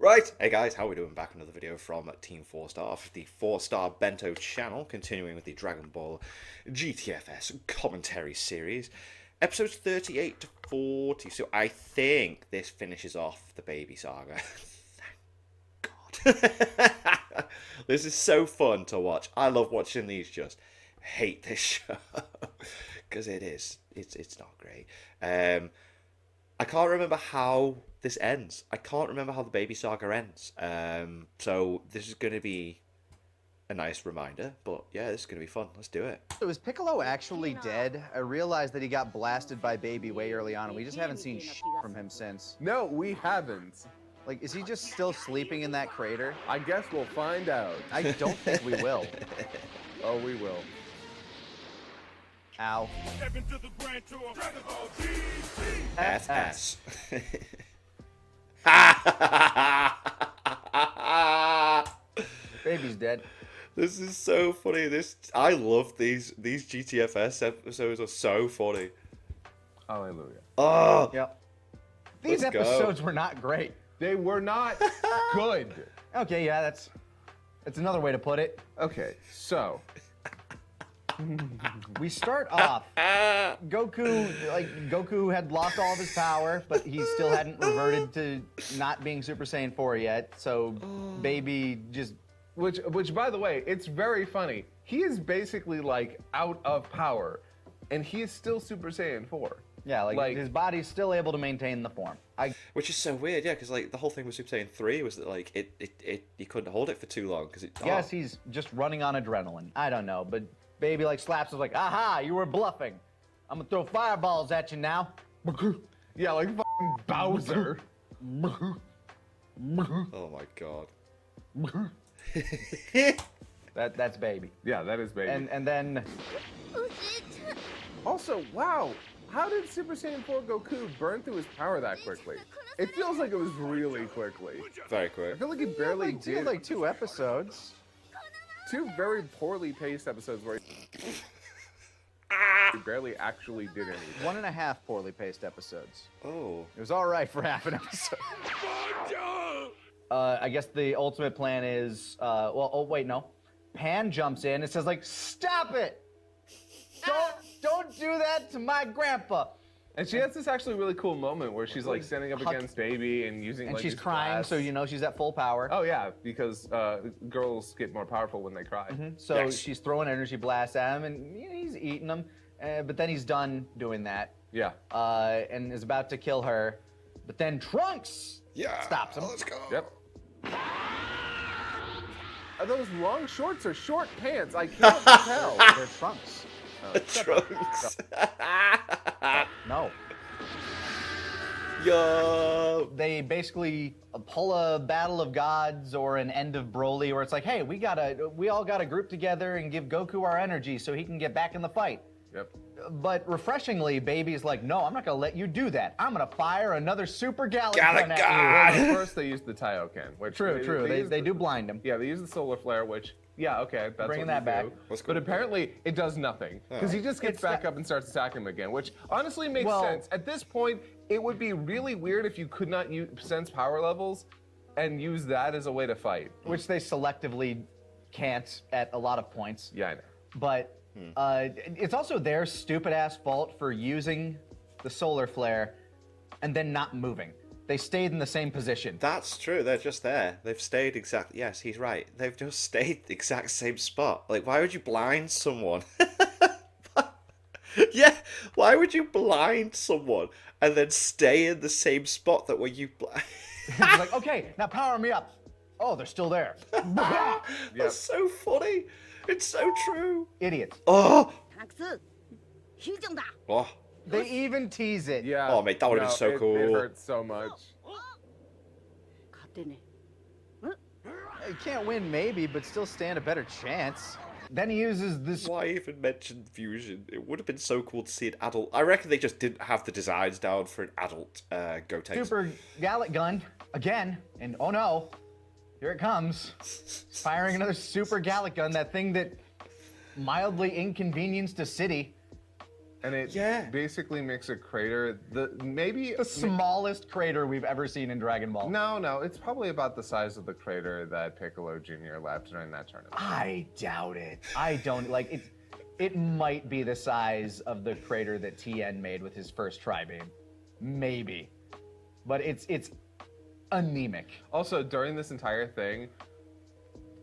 Right, hey guys, how are we doing? Back with another video from Team 4-Star, the 4-Star Bento channel, continuing with the Dragon Ball GTFS commentary series, episodes 38 to 40. So I think this finishes off the baby saga. Thank God. This is so fun to watch. I love watching these. Just hate this show because it's not great. I can't remember how this ends. I can't remember how the baby saga ends. So this is going to be a nice reminder. But yeah, this is going to be fun. Let's do it. So is Piccolo actually dead? I realized that he got blasted by Baby way early on, and we just haven't seen shit from him since. No, we haven't. Like, is he just still sleeping in that crater? I guess we'll find out. I don't think we will. Oh, we will. Ow. Step into the Grand Tour of Dragon Ball GT. FS. Baby's dead. This is so funny. I love these GTFS episodes are so funny. Hallelujah. Oh, Yep. These Let's go. episodes were not great. They were not good. Okay, yeah, that's another way to put it. Okay, so We start off, Goku had lost all of his power, but he still hadn't reverted to not being Super Saiyan 4 yet, so Baby just... which by the way, it's very funny. He is basically like out of power, and he is still Super Saiyan 4. Yeah, like his body's still able to maintain the form. which is so weird, yeah, because like the whole thing with Super Saiyan 3 was that like he couldn't hold it for too long because it. Guess he's just running on adrenaline. I don't know, but Baby like slaps us like, aha, you were bluffing. I'm gonna throw fireballs at you now. Yeah, like fucking Bowser. Oh my god. That's Baby. Yeah, that is Baby. And then Also, wow, how did Super Saiyan 4 Goku burn through his power that quickly? It feels like it was really quickly. Very I quick. feel like he barely did. like 2 episodes. 2 very poorly paced episodes where he barely actually did anything. 1.5 poorly paced episodes. Oh. It was all right for half an episode. I guess the ultimate plan is, Pan jumps in and says like, stop it! Don't do that to my grandpa. And she has this actually really cool moment where she's like standing up against Baby and using And like she's this crying, glass. so you know she's at full power. Oh yeah, because girls get more powerful when they cry. So Yes. she's throwing energy blasts at him, and he's eating them. But then he's done doing that, Yeah. and is about to kill her. But then Trunks stops him. Let's go. Yep. Are those long shorts or short pants? I can't tell. They're Trunks. Trunks. No. Yo. They basically pull a Battle of Gods or an End of Broly, where it's like, hey, we all gotta group together and give Goku our energy so he can get back in the fight. Yep. But refreshingly, Baby's like, no, I'm not gonna let you do that. I'm gonna fire another super Galaxy gun at you. Well, first they used the Taioken, which True. use They do blind him. Yeah, they use the solar flare, which okay, that's Bringing what that you back. do. What's But good? apparently it does nothing because he just gets It's back that- up and starts attacking him again, which honestly makes Well- sense. At this point, it would be really weird if you could not sense power levels and use that as a way to fight. Which they selectively can't at a lot of points. Yeah, I know. But it's also their stupid ass fault for using the solar flare and then not moving. They stayed in the same position. That's true. They're just there. They've stayed exactly. Yes, he's right. They've just stayed the exact same spot. Like, why would you blind someone? Yeah, why would you blind someone and then stay in the same spot that where you blind? It's like, okay, now power me up. Oh, they're still there. That's so funny. It's so true. Idiots. Oh. Oh. They even tease it. Yeah. Oh, mate, that would've been so It cool. hurts so much. You can't win maybe, but still stand a better chance. Then he uses this. Why even mention fusion? It would have been so cool to see an adult. I reckon they just didn't have the designs down for an adult Gotenks. Super Gallic gun again, and oh no, here it comes, firing another Super Gallic gun, that thing that mildly inconvenienced a city. And it Yeah. basically makes a crater. The smallest crater we've ever seen in Dragon Ball. No, it's probably about the size of the crater that Piccolo Jr. left during that tournament. I doubt it. I don't like it. It might be the size of the crater that Tien made with his first tri-beam, maybe, but it's anemic. Also, during this entire thing,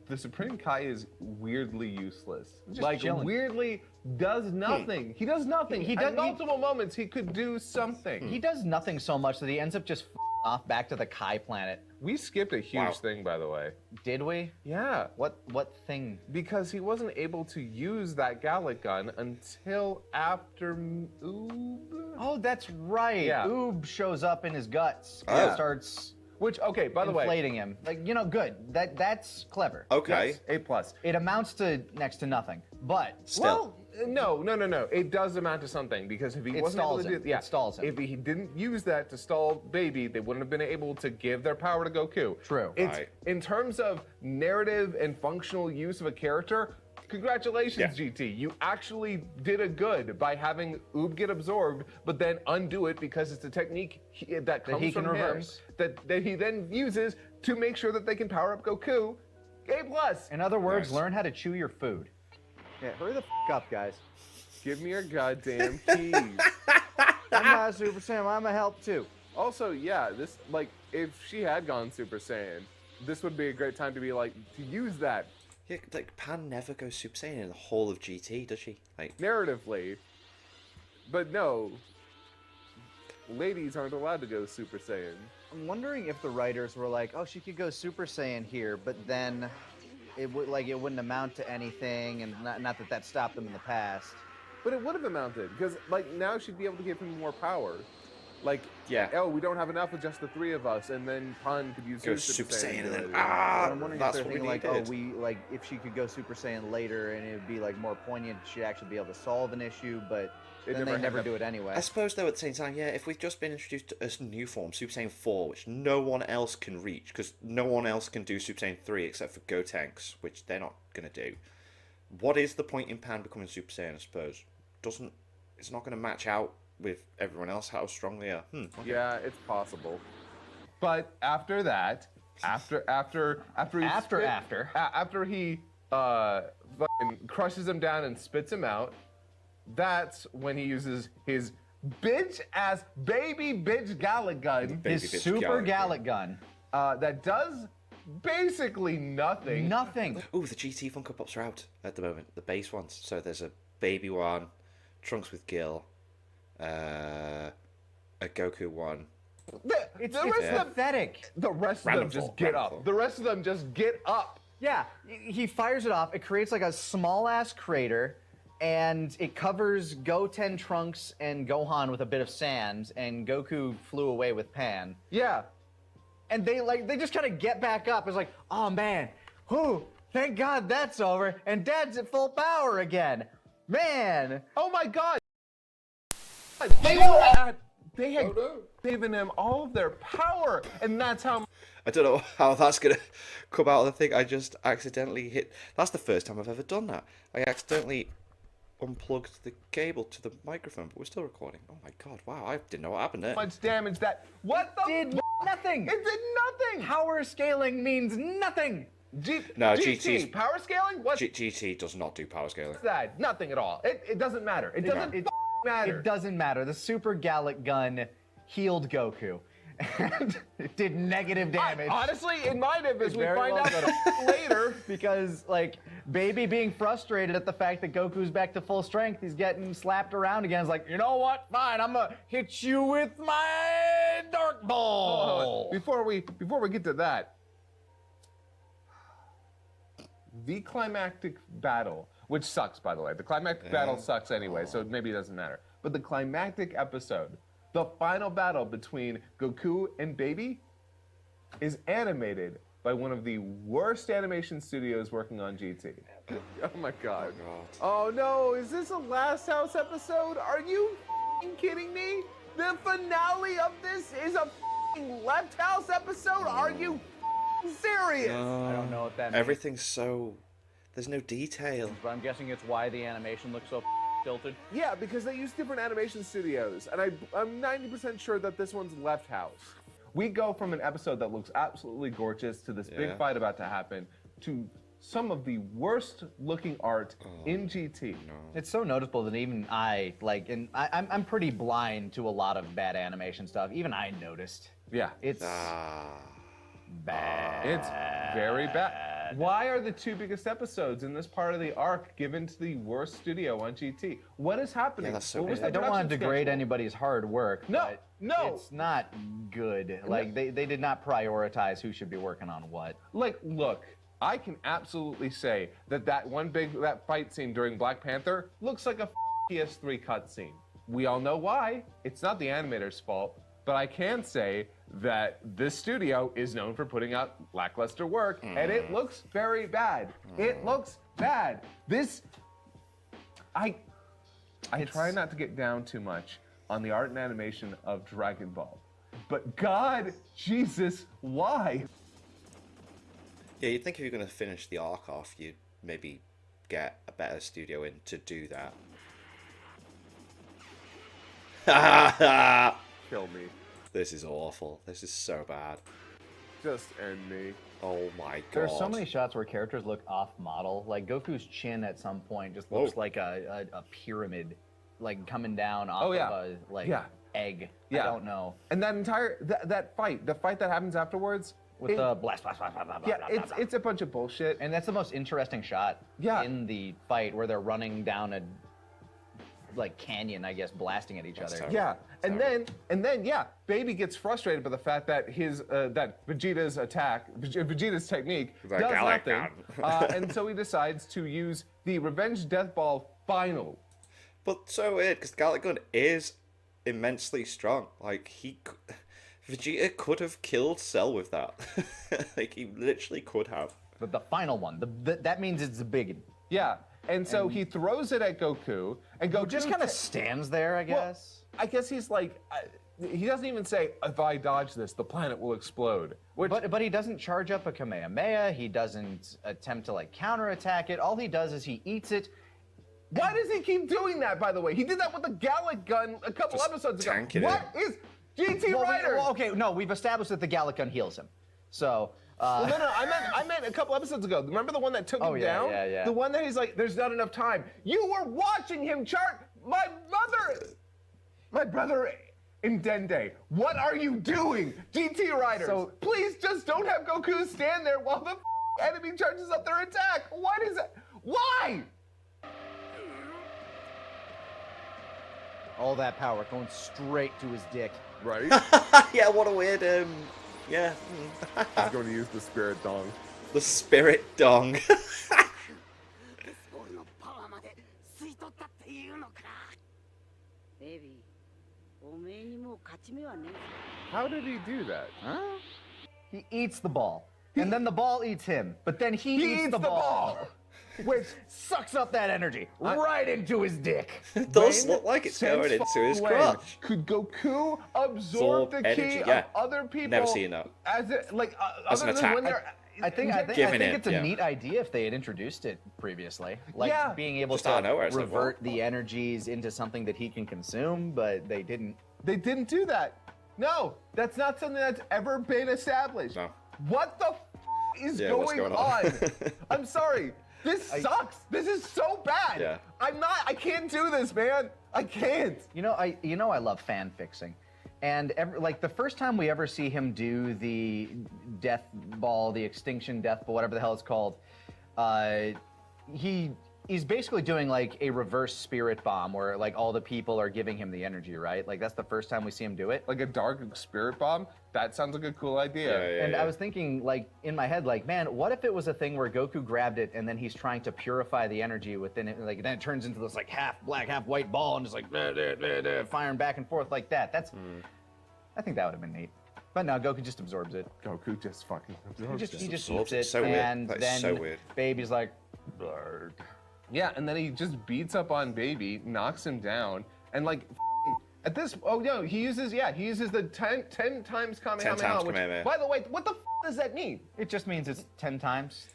the Supreme Kai is weirdly useless. Just Like chilling. weirdly does nothing. He does nothing. He At does- he- multiple moments he could do something. He does nothing so much that he ends up just off back to the Kai planet. We skipped a huge Wow. thing, by the way. Did we? Yeah. What thing? Because he wasn't able to use that Gallic gun until after Oob. Oh, that's right. Yeah. Oob shows up in his guts and Oh. starts Which, okay, by the way, inflating him. Like, good. That's clever. Okay. yes, A+. It amounts to next to nothing. But Still. Well, no. It does amount to something because if he It wasn't able stalls to him. do, yeah, It stalls him. if he didn't use that to stall Baby, they wouldn't have been able to give their power to Goku. True. It's Right. in terms of narrative and functional use of a character. Congratulations, Yeah. GT. You actually did a good by having Oob get absorbed, but then undo it because it's a technique that comes he can from reverse. him that he then uses to make sure that they can power up Goku. A+. in other words, Nice. learn how to chew your food. Yeah, hurry the up, guys. Give me your goddamn keys. I'm not a Super Saiyan. I'm a help too. Also, yeah, this, like, if she had gone Super Saiyan, this would be a great time to be like, to use that Yeah, like Pan never goes Super Saiyan in the whole of GT, does she? Like, narratively. But no, ladies aren't allowed to go Super Saiyan. I'm wondering if the writers were like, oh, she could go Super Saiyan here, but then it wouldn't amount to anything, and not that that stopped them in the past. But it would have amounted, because, like, now she'd be able to give him more power. Like, Yeah. oh, we don't have enough with just the three of us, and then Pan could use go his Super Saiyan and to then do it. But I'm wondering that's if they're what we thinking like, needed. oh, if she could go Super Saiyan later, and it would be like more poignant, she'd actually be able to solve an issue, but then they never do it anyway. I suppose though at the same time, yeah, if we've just been introduced to a new form, Super Saiyan 4, which no one else can reach, because no one else can do Super Saiyan 3 except for Gotenks, which they're not going to do. What is the point in Pan becoming Super Saiyan, I suppose? It's not going to match out with everyone else how strong they are. Okay. Yeah, it's possible. But after that, after he fucking crushes him down and spits him out, that's when he uses his baby bitch Gallic gun Baby His bitch Super Gallic Gallic gun. that does basically nothing. Nothing. Ooh, the GT Funko Pops are out at the moment, the base ones. So there's a baby one, Trunks with Gil, a Goku one. It's rest of them- pathetic. The rest of Random them just fall, get random up. fall. The rest of them just get up. Yeah, he fires it off. It creates like a small ass crater, and it covers Goten, Trunks, and Gohan with a bit of sand. And Goku flew away with Pan. Yeah. And they just kind of get back up. It's like, oh man, thank God that's over. And Dad's at full power again. Man, Oh my God. They had given him all of their power, and that's how. I don't know how that's going to come out of the thing. I just accidentally hit... That's the first time I've ever done that. I accidentally unplugged the cable to the microphone, but we're still recording. Oh my God, wow, I didn't know what happened there. Much damage that. What the? did nothing. It did nothing. Power scaling means nothing. No, GT GT's power scaling. What's GT does not do power scaling. that? Nothing at all. It doesn't matter. It doesn't matter. It doesn't matter. The Super Gallic gun healed Goku. And it did negative damage. Honestly, it might have, as we very find well out could've. later. Because, like, Baby being frustrated at the fact that Goku's back to full strength, he's getting slapped around again. He's like, you know what? Fine, I'm gonna hit you with my Dark Ball. Before we get to that, the climactic battle, which sucks, by the way. The climactic battle sucks anyway, so maybe it doesn't matter. But the climactic episode, the final battle between Goku and Baby, is animated by one of the worst animation studios working on GT. Oh my God. Oh no, is this a Last House episode? Are you f***ing kidding me? The finale of this is a f***ing Left House episode? Are you f***ing serious? I don't know what that means. Everything's so... There's no detail. But I'm guessing it's why the animation looks so stilted. Yeah, because they use different animation studios, and I'm 90% sure that this one's Left House. We go from an episode that looks absolutely gorgeous to this big fight about to happen to some of the worst looking art in GT. It's so noticeable that even I'm pretty blind to a lot of bad animation stuff. Even I noticed. Yeah. It's bad. It's very bad. Why are the 2 biggest episodes in this part of the arc given to the worst studio on GT? What is happening? that's so What was weird. the I don't want to production degrade schedule? anybody's hard work. No, but no. It's not good. Like, they did not prioritize who should be working on what. Like, look, I can absolutely say that that fight scene during Black Panther looks like a PS3 cutscene. We all know why. It's not the animator's fault, but I can say that this studio is known for putting out lackluster work, and it looks very bad. It looks bad. I try not to get down too much on the art and animation of Dragon Ball, but God, Jesus, why? Yeah, you'd think if you're going to finish the arc off, you'd maybe get a better studio in to do that. Kill me. This is awful. This is so bad. Just end me. Oh my god. There's so many shots where characters look off model. Like Goku's chin at some point just looks Whoa. like a pyramid, like coming down off Oh, yeah. of a Yeah. egg. Yeah. I don't know. And that entire that fight, the fight that happens afterwards, With the blast, blast, blast, blast, blast, yeah, blast, blast, blast. it's a bunch of bullshit. And that's the most interesting shot Yeah. in the fight where they're running down a canyon, I guess, blasting at each other. terrible. Yeah, and then yeah, Baby gets frustrated by the fact that that Vegeta's technique The does Gallic nothing, and so he decides to use the Revenge Death Ball final. But so weird, because Gallic Gun is immensely strong. Like, Vegeta could have killed Cell with that. Like, he literally could have. But the final one, that means it's a big. Yeah, and so he throws it at Goku, and Goku Just kind of stands there, I guess. Well, I guess he's like, he doesn't even say, if I dodge this, the planet will explode. Which, But he doesn't charge up a Kamehameha. He doesn't attempt to counterattack it. All he does is he eats it. why does he keep doing that, by the way? He did that with the Gallic Gun a couple Just episodes ago. tank it What is GT Riders? Okay, no, we've established that the Gallic Gun heals him. So. Well, no, I meant a couple episodes ago. Remember the one that took him yeah, down? yeah. The one that he's like, there's not enough time. You were watching him chart my brother in Dende. What are you doing, GT Riders? So- Please just don't have Goku stand there while the enemy charges up their attack. What is it? Why? All that power going straight to his dick. Right? Yeah, what a weird, yeah. He's going to use the spirit dong. The spirit dong. デスボールのパワーまで吸い取ったっていうのか。ベビー、おめえにもう勝ち目はねえ。 How did he do that? He eats the ball. And then the ball eats him. But then he eats the ball. Which sucks up that energy right into his dick. It does When look like it's since going into his when crotch. Could Goku Absorb absorb the energy, ki yeah. of other people? Never seen that. As it, As an other than attack. when they're I think Giving it, it's a yeah. neat idea if they had introduced it previously. Like Yeah. being able Just out of to nowhere, it's like, revert what? the energies into something that he can consume, but they didn't. They didn't do that. No, that's not something that's ever been established. No. What the is Yeah, what's going going on? I'm sorry. This sucks. This is so bad. Yeah. I can't do this, man. I can't. I love fan fixing. And the first time we ever see him do the death ball, the extinction death ball, whatever the hell it's called, he's basically doing like a reverse spirit bomb where like all the people are giving him the energy, right? Like that's the first time we see him do it. Like a dark spirit bomb? That sounds like a cool idea. And I was thinking, like, in my head, like, man, what if it was a thing where Goku grabbed it and then he's trying to purify the energy within it, like, then it turns into this, like, half black, half white ball and just, like, firing back and forth like that. I think that would have been neat. But no, Goku just absorbs it. Goku just fucking He absorbs just it. eats absorbs it, it. So weird. and That is then so weird. Baby's like, Yeah, and then he just beats up on Baby, knocks him down, and like at this, oh no, he uses the 10 times Kamehameha. 10 times which, Kamehameha. by the way, what the does that mean? it just means it's 10 times.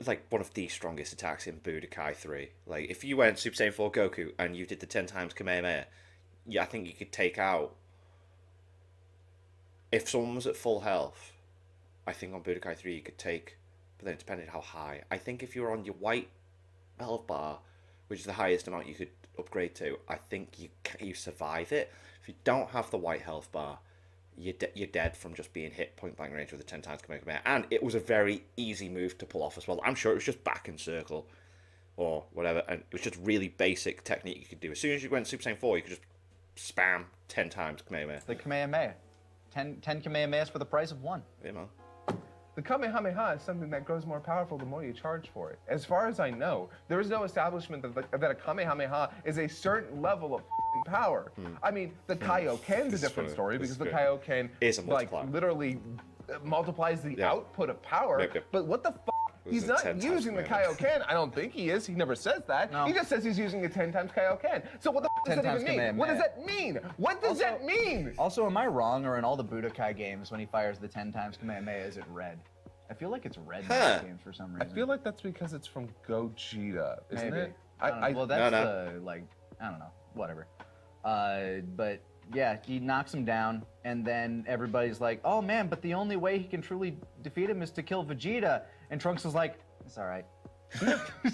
like one of the strongest attacks in Budokai 3. Like if you went Super Saiyan 4 Goku and you did the 10 times Kamehameha, yeah, I think you could take out. If someone was at full health, I think on Budokai 3 you could take, but then it depended how high. I think if you were on your white health bar, which is the highest amount you could upgrade to, I think you survive it. If you don't have the white health bar, you're dead from just being hit point blank range with a 10 times Kamehameha. And it was a very easy move to pull off as well. I'm sure it was just back and circle or whatever, and it was just really basic technique you could do. As soon as you went Super Saiyan 4, you could just spam 10 times Kamehameha. The Kamehameha. 10 Kamehamehas for the price of one. Yeah, man. The Kamehameha is something that grows more powerful the more you charge for it. As far as I know, there is no establishment that a Kamehameha is a certain level of f***ing power. I mean, the Kaioken's a different story because the Kaioken is a multiplier. literally multiplies the output of power. Yep. But what the f***? He's not using the Kaioken. I don't think he is. He never says that. No. He just says he's using a 10 times Kaioken. So what the f*** does that even mean? What does that mean? What does that mean? Also, am I wrong, or in all the Budokai games, when he fires the 10 times Kamehameha, is it red? I feel like it's red in those games for some reason. I feel like that's because it's from Gogeta, isn't Maybe. it? Well, that's like, I don't know, whatever. But yeah, he knocks him down, and then everybody's like, oh man, but the only way he can truly defeat him is to kill Vegeta. And Trunks is like, it's all right.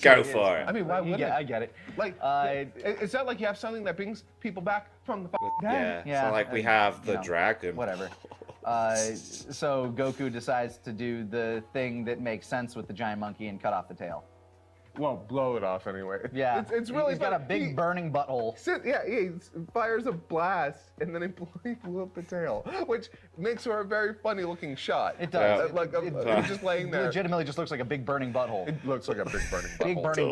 Go for it. I mean, why wouldn't I get it. Like, it's not like you have something that brings people back from the Yeah, Yeah, so like we have the dragon. Whatever. So Goku decides to do the thing that makes sense with the giant monkey and cut off the tail. Well, blow it off anyway. Yeah, it's really he's got a big burning butthole. He fires a blast and then he blew up the tail, which makes for a very funny looking shot. It does. He's just laying there. Legitimately just looks like a big burning butthole. It looks like a big burning butthole. Big burning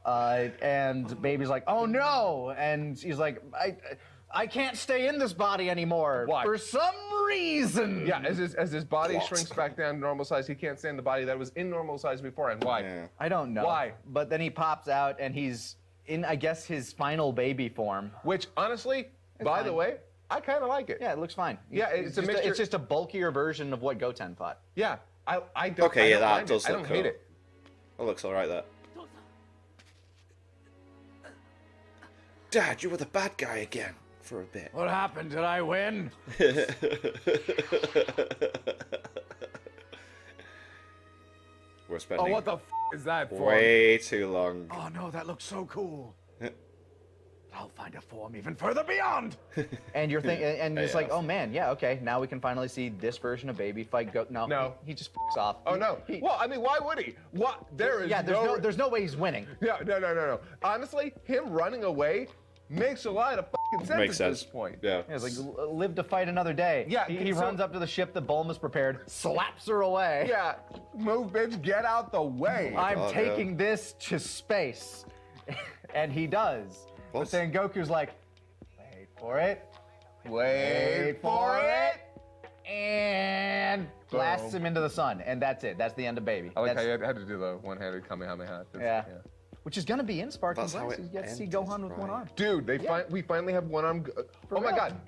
butthole. And Baby's like, oh no! And he's like, I can't stay in this body anymore. Why? For some reason. Yeah, as his body shrinks back down to normal size, he can't stay in the body that was in normal size before. And why? Yeah. I don't know. Why? But then he pops out and he's in, I guess, his final baby form. Which, honestly, by the way, I kind of like it. Yeah, it looks fine. Yeah, it's a mixture. It's just a bulkier version of what Goten fought. Yeah, I don't. Okay, yeah, that mind does it. I look don't cool. hate it. That looks alright, that. Dad, you were the bad guy again for a bit. What happened? Did I win? We're spending What the f is that for? way too long. Oh no, that looks so cool. I'll find a form even further beyond. And you're thinking, and it's like, oh man, yeah, okay, now we can finally see this version of Baby fight go. No, he just f***s off. Oh no. Well, I mean, why would he? What? There is there's no way he's winning. No. Honestly, him running away makes a lot of fucking sense Makes at sense. this point. Yeah. It's like live to fight another day. Yeah, he so- runs up to the ship that Bulma's prepared, slaps her away. Yeah, move, bitch, get out the way. I'm God, taking this to space, and he does. But then Goku's like, wait for it, Wait for it. and blasts him into the sun, and that's it. That's the end of Baby. I like how That's- you had to do the one-handed Kamehameha. Yeah. Which is gonna be in Sparking That's how Blast. it You get to see ended, Gohan with one right. arm. Dude, we finally have one-arm. Oh my real. God.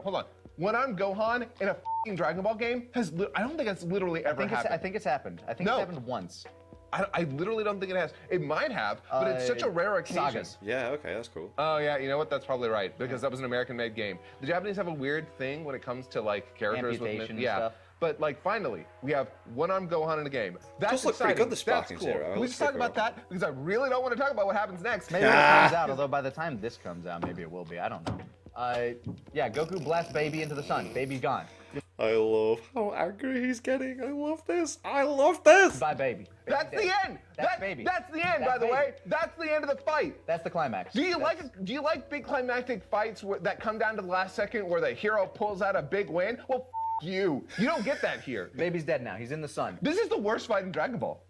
Hold on. One-arm Gohan in a fucking Dragon Ball game I don't think that's literally ever happened. I think it's happened. I think No. it's happened once. I literally don't think it has. It might have, but it's such a rare occasion. Sagas. Yeah, okay, that's cool. Oh yeah, you know what? That's probably right because that was an American-made game. The Japanese have a weird thing when it comes to like characters Amputation with and stuff. But like finally, we have one-arm Gohan in a game. That's Does look pretty exciting. good, the Sparking That's cool. Zero. Can we Looks just talk pretty about that because I really don't want to talk about what happens next. Maybe when it comes out, although by the time this comes out, maybe it will be. I don't know. Yeah, Goku blasts Baby into the sun. Baby's gone. I love how angry he's getting. I love this. I love this. Bye, Baby. That's the end. That's Baby. That's the end, That's by the Baby. way. That's the end of the fight. That's the climax. Do you like big climactic fights that come down to the last second where the hero pulls out a big win? Well, you. You don't get that here. Baby's dead now. He's in the sun. This is the worst fight in Dragon Ball.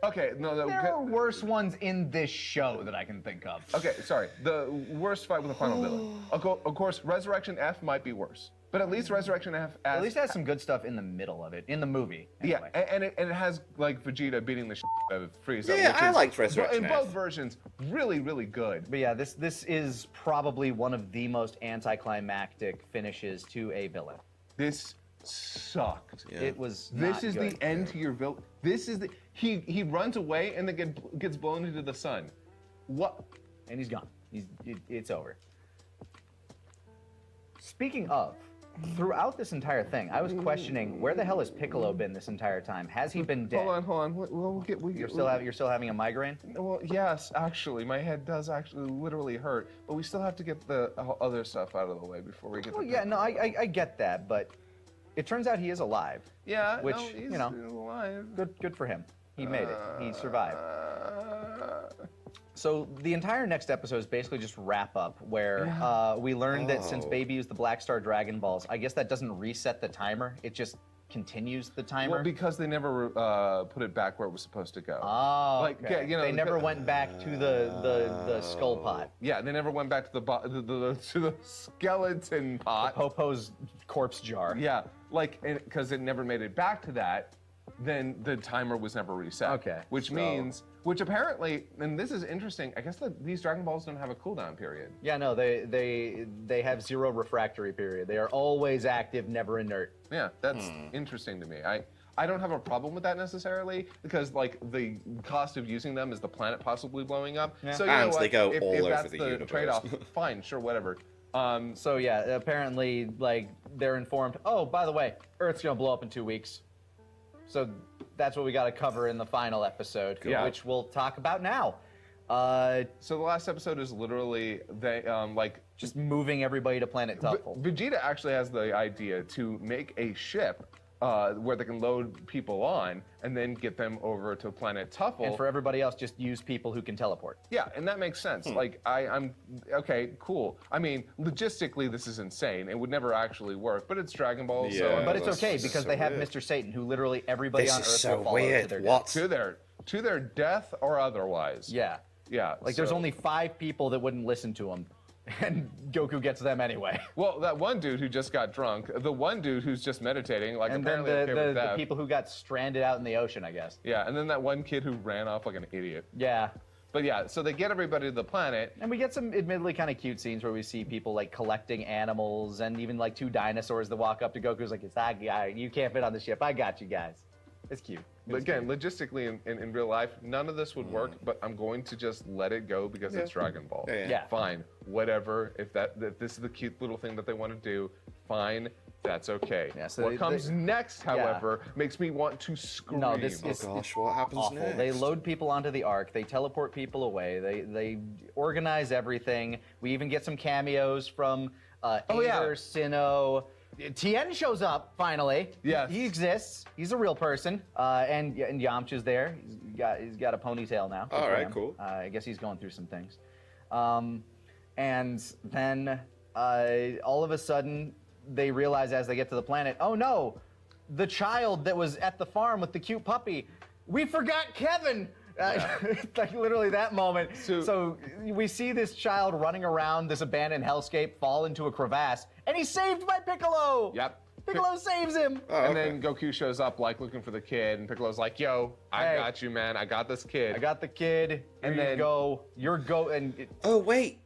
Okay, no. There are worse ones in this show that I can think of. Okay, sorry. The worst fight with the final villain. Of course, Resurrection F might be worse, but at least Resurrection F At least it has some good stuff in the middle of it, in the movie. Anyway. Yeah, and it has like Vegeta beating the shit out of Frieza. Yeah, which I is, liked Resurrection in F. both versions, really, really good. But yeah, this is probably one of the most anticlimactic finishes to a villain. This sucked. Yeah. It was. This not is good. the end to your villain. This is the he runs away and then gets blown into the sun. What? And he's gone. It's over. Speaking of, throughout this entire thing, I was questioning where the hell has Piccolo been this entire time? Has he been dead? Hold on. You're still having a migraine? Well, yes, actually, my head does actually literally hurt, but we still have to get the other stuff out of the way before we get. Well, to yeah, no, I get that, but it turns out he is alive. Yeah, which no, he's you know, alive. good for him. He made it. He survived. So the entire next episode is basically just wrap up, where we learned that since Baby used the Black Star Dragon Balls, I guess that doesn't reset the timer. It just continues the timer. Well, because they never put it back where it was supposed to go. Oh, Like, okay. yeah, you know, they never went back to the skull pot. Yeah, they never went back to the skeleton pot. Popo's corpse jar. Yeah, like, because it never made it back to that, then the timer was never reset. Okay, Which means, which apparently, and this is interesting, I guess these Dragon Balls don't have a cooldown period. Yeah, no, they have 0 refractory period. They are always active, never inert. Yeah, that's interesting to me. I don't have a problem with that necessarily, because like the cost of using them is the planet possibly blowing up. Yeah. So you And know what? they go if, all if over that's the the universe. trade-off, fine, sure, whatever. So yeah, apparently, like, they're informed, oh, by the way, Earth's gonna blow up in 2 weeks. So that's what we gotta cover in the final episode, Yeah. which we'll talk about now. So the last episode is literally they Just moving everybody to Planet Tuffle. Vegeta actually has the idea to make a ship where they can load people on and then get them over to Planet Tuffle. And for everybody else, just use people who can teleport. Yeah, and that makes sense. Like, I'm okay, cool. I mean, logistically, this is insane. It would never actually work, but it's Dragon Ball, so Yeah. But it's that's okay because so they have weird. Mr. Satan, who literally everybody This on is Earth so will follow weird. to their What? to their death or otherwise. death. Yeah. Yeah. Like there's so- only 5 people that wouldn't listen to him, and Goku gets them anyway. Well, that one dude who just got drunk, the one dude who's just meditating, like And then apparently okay with the that. people who got stranded out in the ocean, I guess. Yeah, and then that one kid who ran off like an idiot. Yeah. But yeah, so they get everybody to the planet. And we get some admittedly kind of cute scenes where we see people like collecting animals and even like 2 dinosaurs that walk up to Goku's like, it's that guy, you can't fit on the ship, I got you guys. It's cute. It's Again, cute. logistically in real life, none of this would work, but I'm going to just let it go because it's Dragon Ball. Yeah. Fine, whatever. If this is the cute little thing that they want to do, fine, that's okay. Yeah, so what they- comes next, however, makes me want to scream. No, this Oh is gosh, what happens awful. next? They load people onto the Ark. They teleport people away. They organize everything. We even get some cameos from yeah. Ader, Sinnoh. Tien shows up finally. Yes. He exists. He's a real person. And Yamcha's there. He's got a ponytail now. Good All for right, him. cool. I guess he's going through some things. And then all of a sudden they realize as they get to the planet, oh no, the child that was at the farm with the cute puppy, we forgot Kevin. Like literally that moment. So we see this child running around this abandoned hellscape, fall into a crevasse, and he's saved by Piccolo. Yep. Piccolo saves him. Oh, And okay. then Goku shows up like looking for the kid, and Piccolo's like, "Yo, I Hey. got you, man. I got this kid." I got the kid. And Here you then- go. You're Oh wait,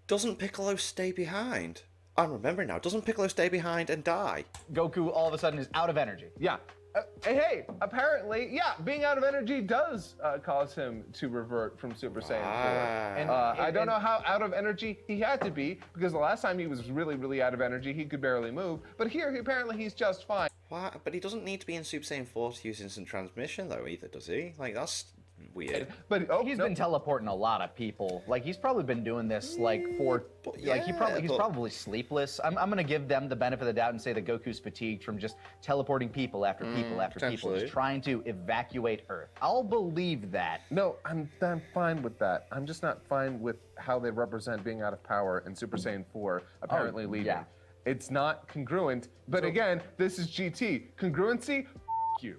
doesn't Piccolo stay behind? I'm remembering now. Doesn't Piccolo stay behind and die? Goku all of a sudden is out of energy. Yeah. Hey, apparently, yeah, being out of energy does cause him to revert from Super Saiyan 4. And- I don't know how out of energy he had to be, because the last time he was really, really out of energy, he could barely move. But here, apparently, he's just fine. Why? But he doesn't need to be in Super Saiyan 4 to use instant transmission, though, either, does he? Like, that's weird. But He's no. been teleporting a lot of people. Like he's probably been doing this like for But like he's yeah, but- probably sleepless. I'm gonna give them the benefit of the doubt and say that Goku's fatigued from just teleporting people after people after people, potentially. just trying to evacuate Earth. I'll believe that. No, I'm fine with that. I'm just not fine with how they represent being out of power in Super Saiyan 4 apparently leaving. yeah. It's not congruent. But again, this is GT. Congruency? You.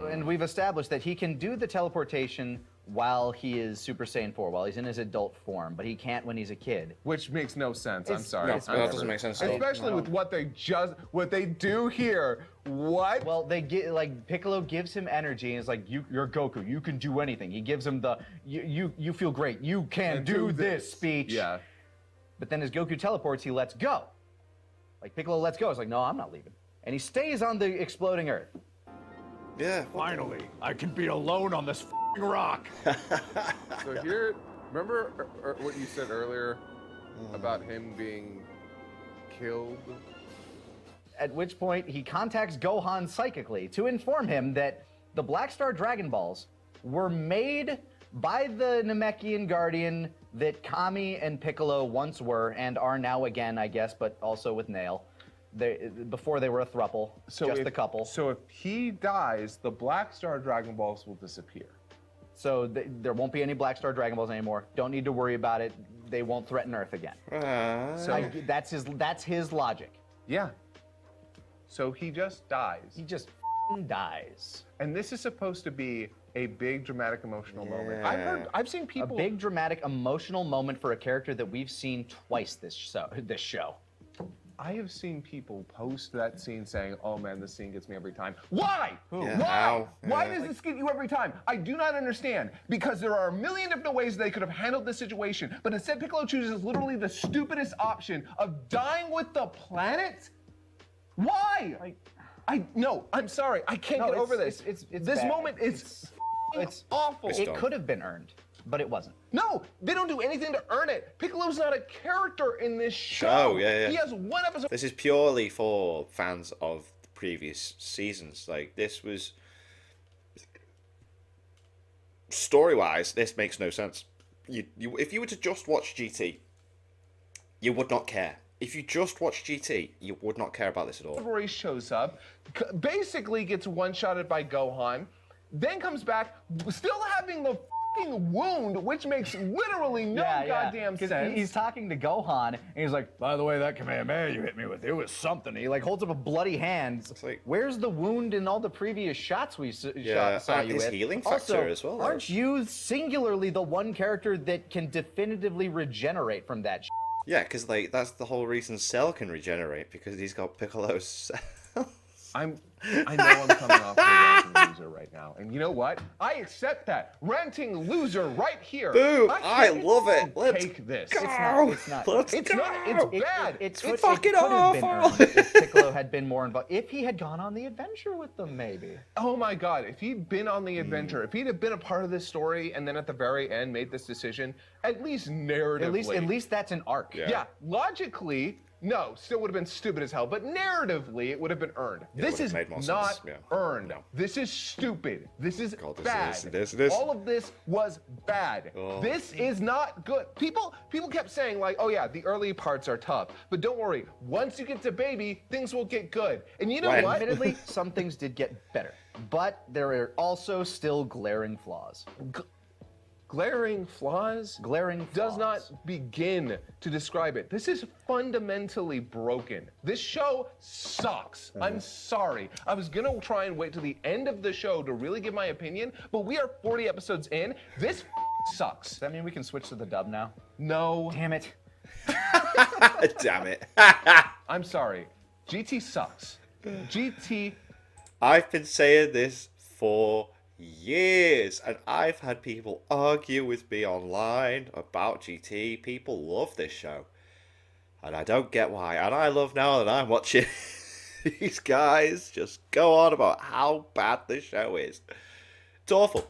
And we've established that he can do the teleportation while he is Super Saiyan 4, while he's in his adult form, but he can't when he's a kid. Which makes no sense. I'm It's- sorry. no, I'm that never- doesn't make sense at all. Especially with what they do here. What? Well, they get like Piccolo gives him energy and is like, you're Goku, you can do anything. He gives him the you feel great, you can do this speech. Yeah. But then as Goku teleports, he lets go. Like Piccolo lets go. It's like, no, I'm not leaving. and he stays on the exploding Earth. Yeah. Finally, I can be alone on this f***ing rock. So here, remember what you said earlier about him being killed? At which point, he contacts Gohan psychically to inform him that the Black Star Dragon Balls were made by the Namekian Guardian that Kami and Piccolo once were and are now again, I guess, but also with Nail. Before they were a throuple, just a couple. So if he dies, the Black Star Dragon Balls will disappear. So there won't be any Black Star Dragon Balls anymore. Don't need to worry about it. They won't threaten Earth again. That's his logic. Yeah. So he just dies. He just dies. And this is supposed to be a big dramatic emotional moment. Yeah. I've seen people. A big dramatic emotional moment for a character that we've seen twice this show. I have seen people post that scene saying, "Oh man, this scene gets me every time." Why? Yeah, Why? how? Why Yeah. does this get you every time? I do not understand. Because there are a million different ways they could have handled this situation, but instead Piccolo chooses literally the stupidest option of dying with the planet. Why? No, I'm sorry. I can't get over this. It's this bad. moment is It's awful. It's It dumb. could have been earned, but it wasn't. No, they don't do anything to earn it. Piccolo's not a character in this show. Yeah. He has one episode. This is purely for fans of the previous seasons. Like, this was... Story-wise, this makes no sense. If you were to just watch GT, you would not care. If you just watch GT, you would not care about this at all. Roy shows up, basically gets one-shotted by Gohan, then comes back, still having the fucking wound, which makes literally no goddamn 'Cause sense. He's talking to Gohan, and he's like, "By the way, that Kamehameha you hit me with, it was something." He like holds up a bloody hand. It's like- where's the wound in all the previous shots we saw you and his with? healing Also, factor as well, though. aren't you singularly the one character that can definitively regenerate from that? Yeah, because like that's the whole reason Cell can regenerate, because he's got Piccolo's cells. I know I'm coming off a ranting loser right now, and you know what? I accept that. Ranting loser right here. Boom! I can't love it. Let's take this. go. It's not. Let's It's go. not. It's bad. It's Fuck it could have been off. earned if Piccolo had been more involved. If he had gone on the adventure with them, maybe. Oh my God, if he'd been on the adventure, if he'd have been a part of this story and then at the very end made this decision, at least narratively. At least that's an arc. Yeah, logically, no, still would have been stupid as hell, but narratively, it would have been earned. it This would is have made more not sense, yeah. earned. No. This is stupid. This is God, this bad. is- this- All of this was bad. Oh. This is not good. People kept saying like, oh yeah, the early parts are tough, but don't worry. Once you get to baby, things will get good. And you know When? what? Admittedly, some things did get better, but there are also still glaring flaws. Glaring flaws? Glaring Does flaws. not begin to describe it. This is fundamentally broken. This show sucks. I'm sorry. I was gonna try and wait till the end of the show to really give my opinion, but we are 40 episodes in. This sucks. Does that mean we can switch to the dub now? No, Damn it. Damn it. I'm sorry. GT sucks. GT. I've been saying this for years, and I've had people argue with me online about GT. People love this show, and I don't get why. And I love now that I'm watching these guys just go on about how bad this show is. It's awful.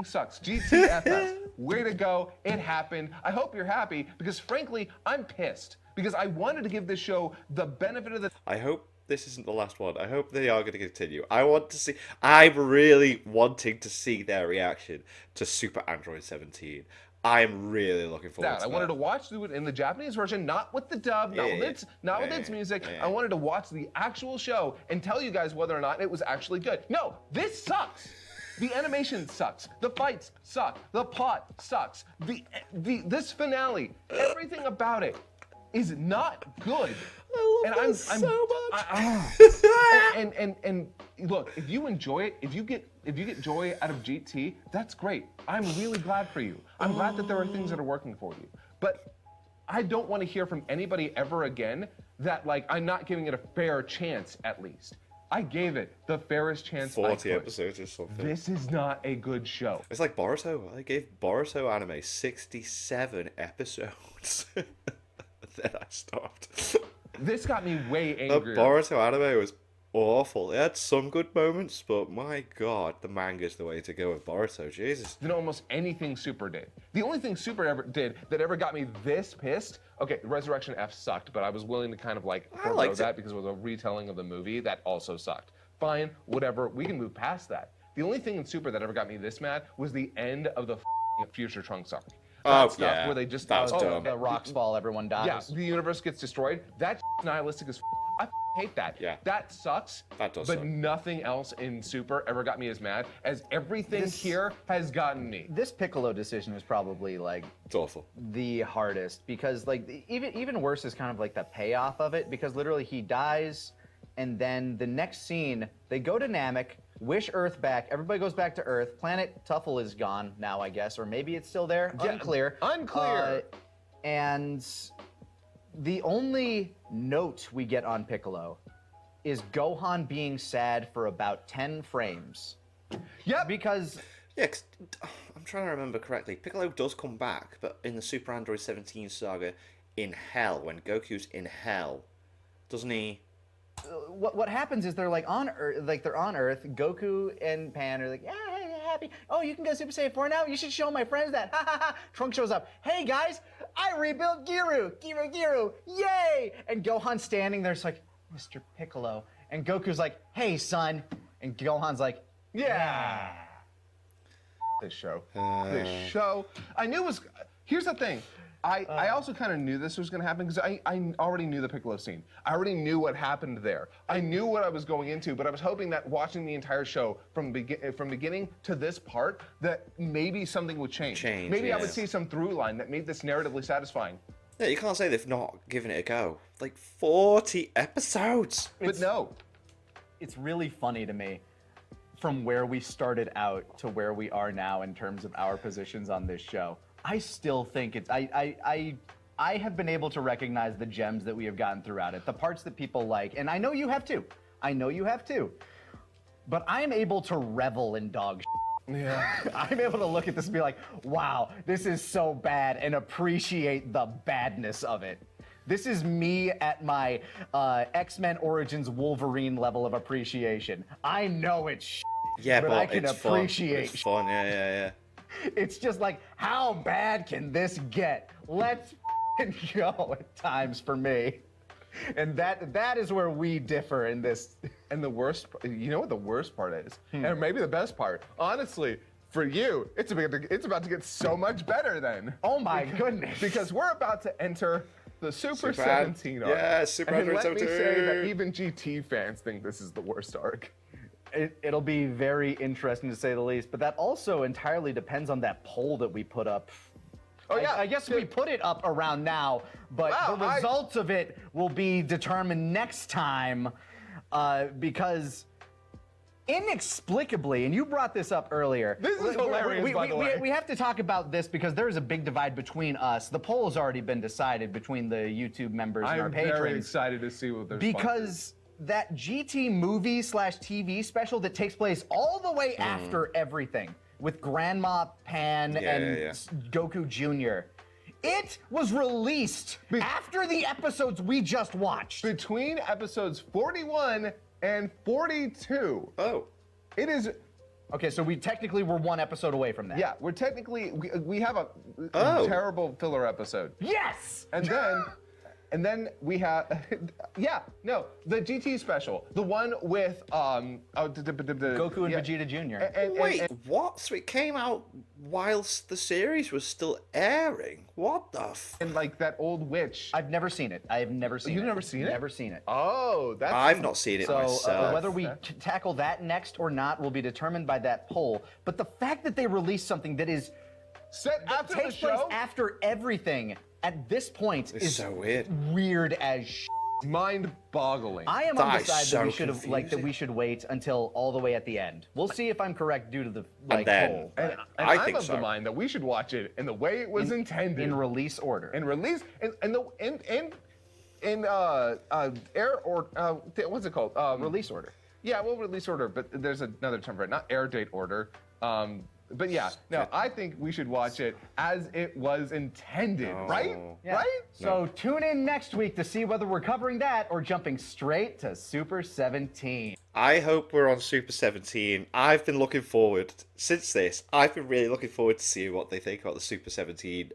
Sucks. GTFS. Way to go. It happened. I hope you're happy because, frankly, I'm pissed because I wanted to give this show the benefit of the. I hope this isn't the last one. I hope they are going to continue. I'm really wanting to see their reaction to Super Android 17. I'm really looking forward to I wanted to watch it in the Japanese version, not with the dub, not with its music. I wanted to watch the actual show and tell you guys whether or not it was actually good. No, this sucks. The animation sucks. The fights suck. The plot sucks. This finale, everything about it is not good. I love this so much. And look, if you enjoy it, if you get joy out of GT, that's great. I'm really glad for you. I'm glad that there are things that are working for you. But I don't want to hear from anybody ever again that like I'm not giving it a fair chance at least. I gave it the fairest chance 40 I could. episodes or something. This is not a good show. It's like Boruto. I gave Boruto anime 67 episodes. Then I stopped. This got me way The angrier. Boruto anime was awful. It had some good moments, but my god, the manga's the way to go with Boruto. Jesus. Than almost anything Super did. The only thing Super ever did that ever got me this pissed, okay, Resurrection F sucked, but I was willing to kind of like forego liked that it. because it was a retelling of the movie that also sucked. Fine, whatever, we can move past that. The only thing in Super that ever got me this mad was the end of the Future Trunks arc. That stuff yeah, where they just that was dumb. The rocks fall, everyone dies. yeah, the universe gets destroyed. That's nihilistic as I hate that. Yeah. That sucks. That does But suck. nothing else in Super ever got me as mad as everything This- here has gotten me. This Piccolo decision was probably like It's awful. the hardest because like even worse is kind of like the payoff of it because literally he dies and then the next scene they go to Namek, wish Earth back, everybody goes back to Earth, planet Tuffle is gone now I guess, or maybe it's still there, Yeah, unclear. unclear. And the only note we get on Piccolo is Gohan being sad for about 10 frames. Yep. Because Yeah, 'cause I'm trying to remember correctly. Piccolo does come back, but in the Super Android 17 saga, in Hell, when Goku's in Hell, doesn't he? what happens is they're like on Earth, Goku and Pan are like, yeah, hey, happy. Oh, you can go Super Saiyan 4 now? You should show my friends that. Ha ha ha. Trunks shows up. Hey guys, I rebuilt Giru. Giru. Yay! And Gohan's standing there, it's like, Mr. Piccolo. And Goku's like, hey son. And Gohan's like, Yeah. This show. This show. I knew it was. Here's the thing. I also kind of knew this was going to happen because I already knew the Piccolo scene. I already knew what happened there. I knew what I was going into, but I was hoping that watching the entire show from beginning to this part, that maybe something would change. Maybe I would yes. see some through line that made this narratively satisfying. Yeah, you can't say they've not given it a go. Like 40 episodes. But no. it's really funny to me from where we started out to where we are now in terms of our positions on this show. I still think it's I have been able to recognize the gems that we have gotten throughout it, the parts that people like, and I know you have too. But I'm able to revel in dog shit. Yeah. I'm able to look at this and be like, wow, this is so bad, and appreciate the badness of it. This is me at my X-Men Origins Wolverine level of appreciation. I know it's shit, Yeah, but but I can it's fun. appreciate It's fun. Yeah. It's just like, how bad can this get? Let's f***ing go at times for me. And that is where we differ in this. And the worst, you know what the worst part is? And maybe the best part. Honestly, for you, it's about to get so much better then. Oh my goodness. Because we're about to enter the Super Super 17 arc. yeah, Super and Android let me say 17. that even GT fans think this is the worst arc. It'll be very interesting to say the least, but that also entirely depends on that poll that we put up. Oh yeah, I guess we put it up around now, but Wow, the results of it will be determined next time because inexplicably, and you brought this up earlier. This is hilarious, by the way. We have to talk about this because there is a big divide between us. The poll has already been decided between the YouTube members and our I'm patrons. very excited to see what their Because that GT movie / TV special that takes place all the way after everything with Grandma Pan and Goku Jr. It was released after the episodes we just watched. between episodes 41 and 42. Oh. It is. Okay, so we technically were one episode away from that. Yeah, we're technically we have a Oh. terrible filler episode. Yes! And then we have, the GT special, the one with Goku and Vegeta Jr. Wait, what? So it came out whilst the series was still airing? What the f? and like that old witch. I've never seen it. I have never seen it. You've never seen it? Never seen it. Oh, that's. I've not seen it So myself. whether we tackle that next or not will be determined by that poll. But the fact that they released something that is set after the takes place show. after everything at this point It's is so weird. weird as sh. Mind-boggling. I am on the That is side that so we should have that we should wait until all the way at the end. We'll see if I'm correct due to the then- poll. and I I'm think of the so. mind that we should watch it in the way it was intended. in release order. and release in air or what's it called? Release order. Yeah, well, release order, but there's another term for it. Not air date order. But yeah, no, I think we should watch it as it was intended, right? Yeah. Right? So tune in next week to see whether we're covering that or jumping straight to Super 17. I hope we're on Super 17. I've been looking forward, since this, I've been really looking forward to see what they think about the Super 17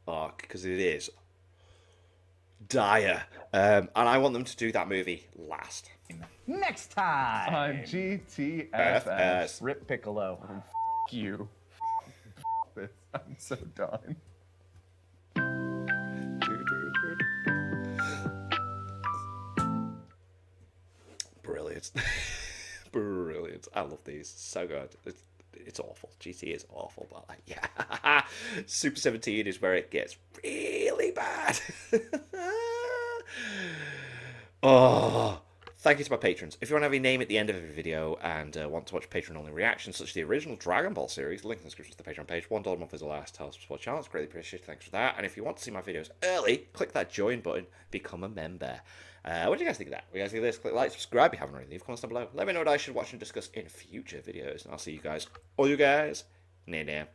arc, because it is dire. And I want them to do that movie last. Next time On GTFS. FS. Rip Piccolo. F you. This. I'm so done. Brilliant. Brilliant. I love these. So good. It's awful. GT is awful, but like, yeah. Super 17 is where it gets really bad. Oh. Thank you to my patrons. If you want to have your name at the end of every video and want to watch Patreon-only reactions, such as the original Dragon Ball series, link in the description to the Patreon page. $1 a month is the last. Helps support the channel. It's greatly appreciated. Thanks for that. And if you want to see my videos early, click that join button. Become a member. What do you guys think of that? What do you guys think of this? Click like, subscribe if you haven't already. Leave comments down below. Let me know what I should watch and discuss in future videos. And I'll see you guys, all you guys, near.